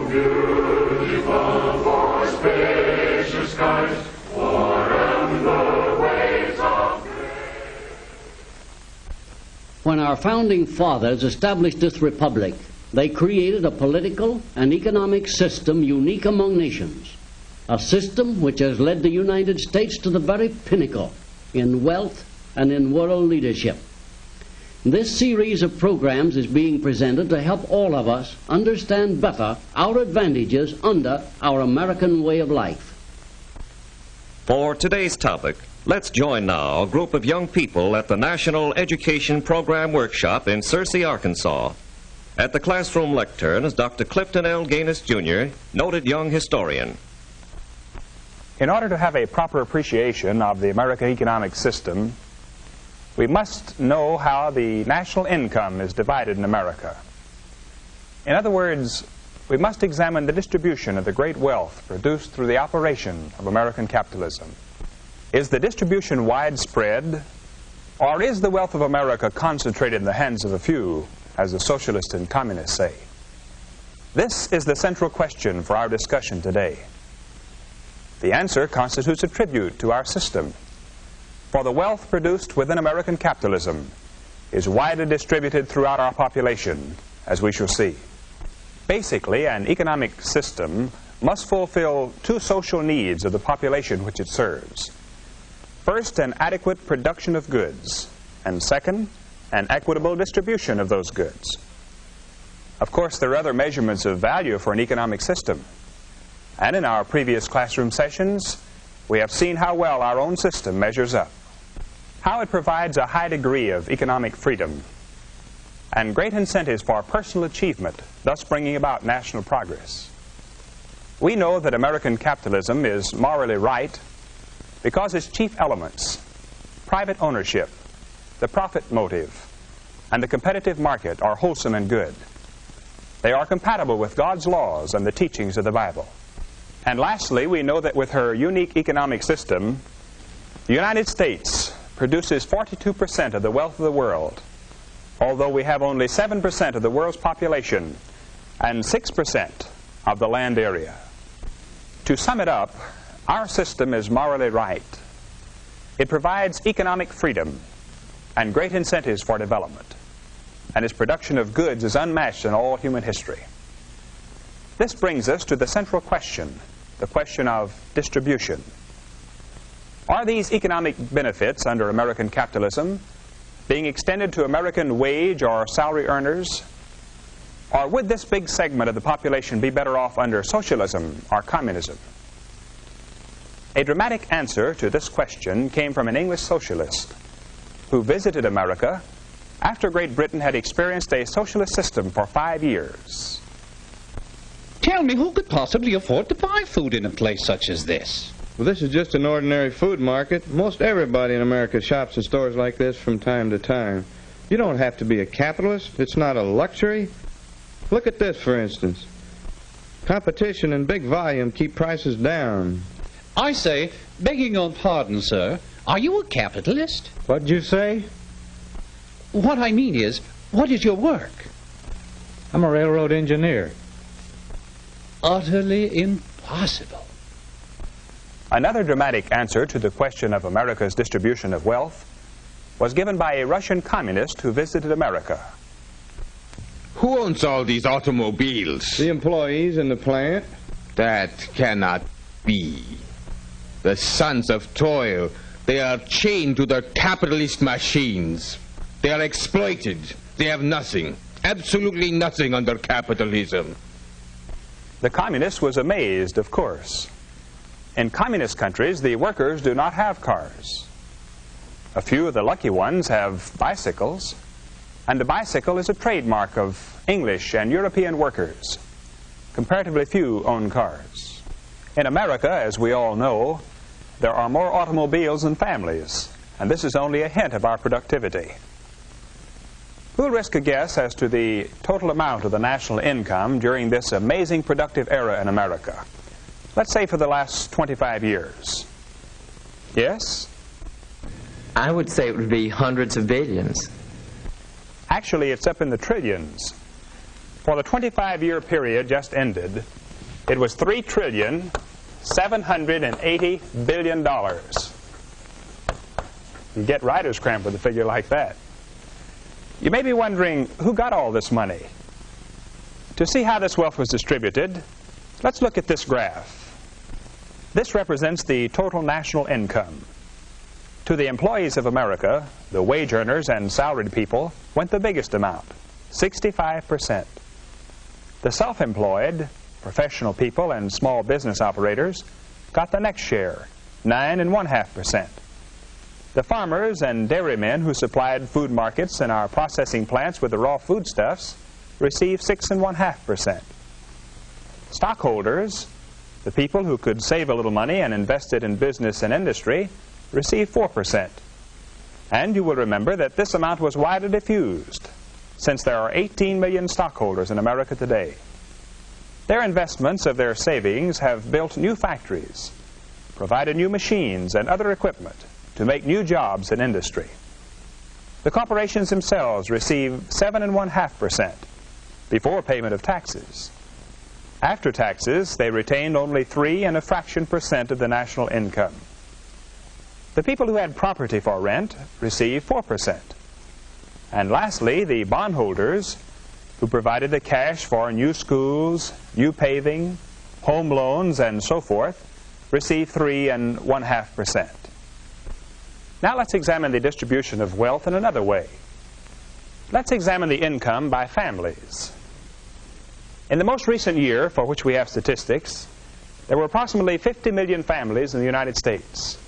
beautiful for spacious skies, warm the waves of grace. When our founding fathers established this republic, they created a political and economic system unique among nations, a system which has led the United States to the very pinnacle in wealth and in world leadership. This series of programs is being presented to help all of us understand better our advantages under our American way of life. For today's topic, let's join now a group of young people at the National Education Program Workshop in Searcy, Arkansas. At the classroom lectern is Dr. Clifton L. Gaines, Jr., noted young historian. In order to have a proper appreciation of the American economic system, we must know how the national income is divided in America. In other words, we must examine the distribution of the great wealth produced through the operation of American capitalism. Is the distribution widespread, or is the wealth of America concentrated in the hands of a few, as the socialists and communists say? This is the central question for our discussion today. The answer constitutes a tribute to our system. For the wealth produced within American capitalism is widely distributed throughout our population, as we shall see. Basically, an economic system must fulfill two social needs of the population which it serves. First, an adequate production of goods, and second, an equitable distribution of those goods. Of course, there are other measurements of value for an economic system. And in our previous classroom sessions, we have seen how well our own system measures up, how it provides a high degree of economic freedom and great incentives for personal achievement, thus bringing about national progress. We know that American capitalism is morally right because its chief elements, private ownership, the profit motive, and the competitive market, are wholesome and good. They are compatible with God's laws and the teachings of the Bible. And lastly, we know that with her unique economic system, the United States produces 42% of the wealth of the world, although we have only 7% of the world's population and 6% of the land area. To sum it up, our system is morally right. It provides economic freedom and great incentives for development, and its production of goods is unmatched in all human history. This brings us to the central question, the question of distribution. Are these economic benefits under American capitalism being extended to American wage or salary earners? Or would this big segment of the population be better off under socialism or communism? A dramatic answer to this question came from an English socialist who visited America after Great Britain had experienced a socialist system for 5 years. Tell me, who could possibly afford to buy food in a place such as this? Well, this is just an ordinary food market. Most everybody in America shops in stores like this from time to time. You don't have to be a capitalist. It's not a luxury. Look at this, for instance. Competition and big volume keep prices down. I say, begging your pardon, sir, are you a capitalist? What'd you say? What I mean is, what is your work? I'm a railroad engineer. Utterly impossible. Another dramatic answer to the question of America's distribution of wealth was given by a Russian communist who visited America. Who owns all these automobiles? The employees in the plant. That cannot be. The sons of toil, they are chained to their capitalist machines. They are exploited. They have nothing, absolutely nothing under capitalism. The communist was amazed, of course. In communist countries, the workers do not have cars. A few of the lucky ones have bicycles, and the bicycle is a trademark of English and European workers. Comparatively few own cars. In America, as we all know, there are more automobiles than families, and this is only a hint of our productivity. Who'll risk a guess as to the total amount of the national income during this amazing productive era in America? Let's say for the last 25 years. Yes? I would say it would be hundreds of billions. Actually, it's up in the trillions. For the 25-year period just ended, it was $3,780 billion. You get writer's cramp with a figure like that. You may be wondering, who got all this money? To see how this wealth was distributed, let's look at this graph. This represents the total national income. To the employees of America, the wage earners and salaried people, went the biggest amount, 65%. The self-employed, professional people, and small business operators got the next share, 9.5%. The farmers and dairymen who supplied food markets and our processing plants with the raw foodstuffs received 6.5%. Stockholders, the people who could save a little money and invest it in business and industry, received 4%. And you will remember that this amount was widely diffused, since there are 18 million stockholders in America today. Their investments of their savings have built new factories, provided new machines and other equipment to make new jobs in industry. The corporations themselves receive 7.5% before payment of taxes. After taxes, they retained only 3.1% of the national income. The people who had property for rent received 4%. And lastly, the bondholders, who provided the cash for new schools, new paving, home loans, and so forth, received 3.5%. Now let's examine the distribution of wealth in another way. Let's examine the income by families. In the most recent year, for which we have statistics, there were approximately 50 million families in the United States.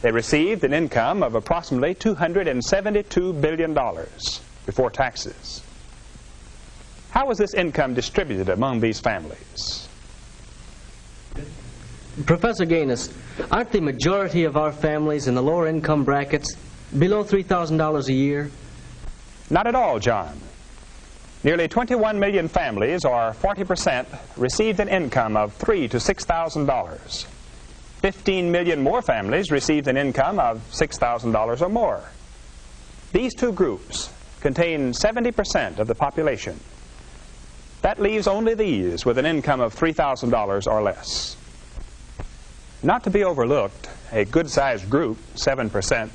They received an income of approximately $272 billion before taxes. How was this income distributed among these families? Professor Gaines, aren't the majority of our families in the lower income brackets below $3,000 a year? Not at all, John. Nearly 21 million families, or 40%, received an income of $3,000 to $6,000. 15 million more families received an income of $6,000 or more. These two groups contain 70% of the population. That leaves only these with an income of $3,000 or less. Not to be overlooked, a good-sized group, 7%,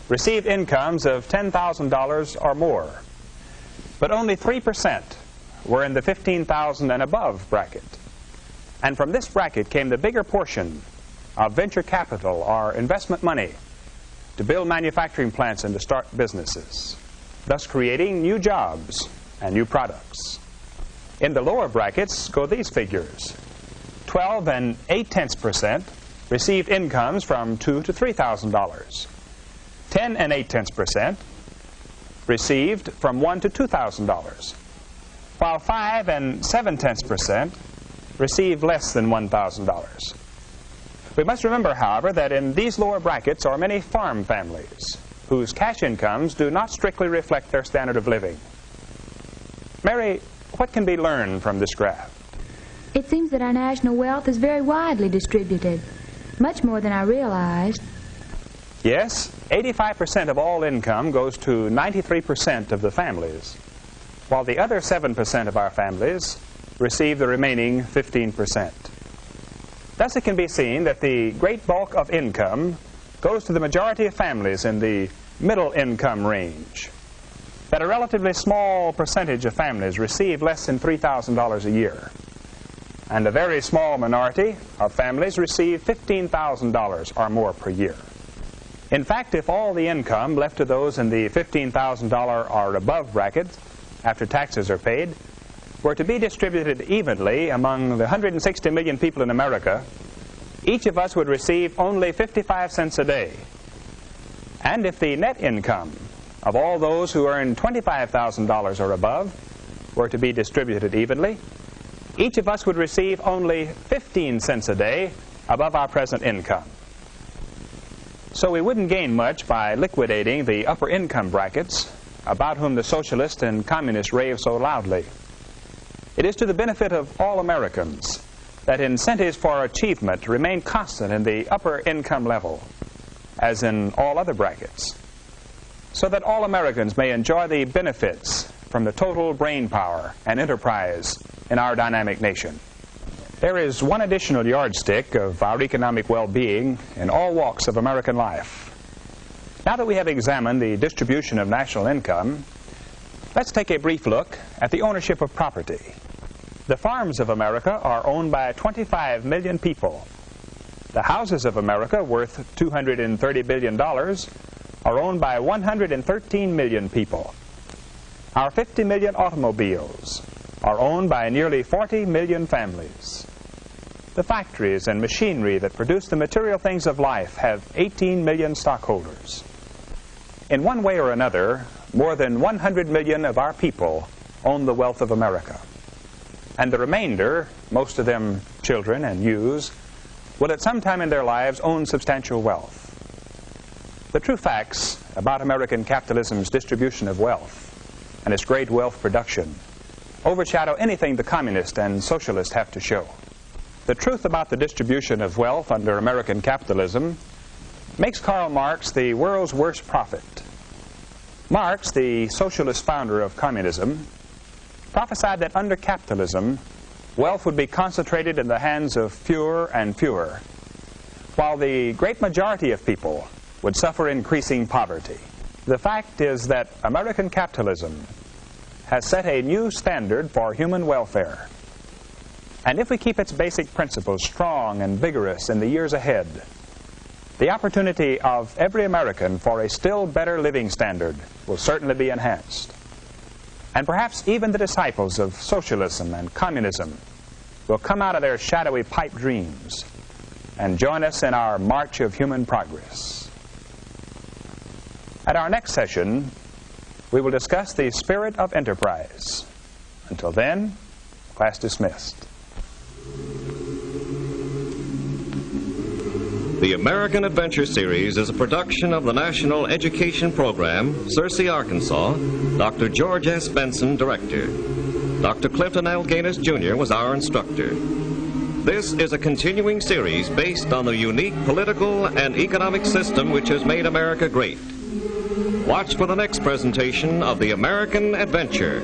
received incomes of $10,000 or more. But only 3% were in the $15,000 and above bracket. And from this bracket came the bigger portion of venture capital or investment money to build manufacturing plants and to start businesses, thus creating new jobs and new products. In the lower brackets go these figures. 12.8% received incomes from $2,000 to $3,000. 10.8% received from $1,000 to $2,000, while 5.7% received less than $1,000. We must remember, however, that in these lower brackets are many farm families whose cash incomes do not strictly reflect their standard of living. Mary, what can be learned from this graph? It seems that our national wealth is very widely distributed, much more than I realized. Yes, 85% of all income goes to 93% of the families, while the other 7% of our families receive the remaining 15%. Thus it can be seen that the great bulk of income goes to the majority of families in the middle income range, that a relatively small percentage of families receive less than $3,000 a year, and a very small minority of families receive $15,000 or more per year. In fact, if all the income left to those in the $15,000 or above bracket after taxes are paid were to be distributed evenly among the 160 million people in America, each of us would receive only 55 cents a day. And if the net income of all those who earn $25,000 or above were to be distributed evenly, each of us would receive only 15 cents a day above our present income. So we wouldn't gain much by liquidating the upper income brackets about whom the socialists and communists rave so loudly. It is to the benefit of all Americans that incentives for achievement remain constant in the upper income level, as in all other brackets, so that all Americans may enjoy the benefits from the total brain power and enterprise in our dynamic nation. There is one additional yardstick of our economic well-being in all walks of American life. Now that we have examined the distribution of national income, let's take a brief look at the ownership of property. The farms of America are owned by 25 million people. The houses of America, worth $230 billion, are owned by 113 million people. Our 50 million automobiles are owned by nearly 40 million families. The factories and machinery that produce the material things of life have 18 million stockholders. In one way or another, more than 100 million of our people own the wealth of America. And the remainder, most of them children and youths, will at some time in their lives own substantial wealth. The true facts about American capitalism's distribution of wealth and its great wealth production overshadow anything the communist and socialist have to show. The truth about the distribution of wealth under American capitalism makes Karl Marx the world's worst prophet. Marx, the socialist founder of communism, prophesied that under capitalism, wealth would be concentrated in the hands of fewer and fewer, while the great majority of people would suffer increasing poverty. The fact is that American capitalism has set a new standard for human welfare. And if we keep its basic principles strong and vigorous in the years ahead, the opportunity of every American for a still better living standard will certainly be enhanced. And perhaps even the disciples of socialism and communism will come out of their shadowy pipe dreams and join us in our march of human progress. At our next session, we will discuss the spirit of enterprise. Until then, class dismissed. The American Adventure Series is a production of the National Education Program, Searcy, Arkansas. Dr. George S. Benson, director. Dr. Clifton L. Gaines, Jr. was our instructor. This is a continuing series based on the unique political and economic system which has made America great. Watch for the next presentation of The American Adventure.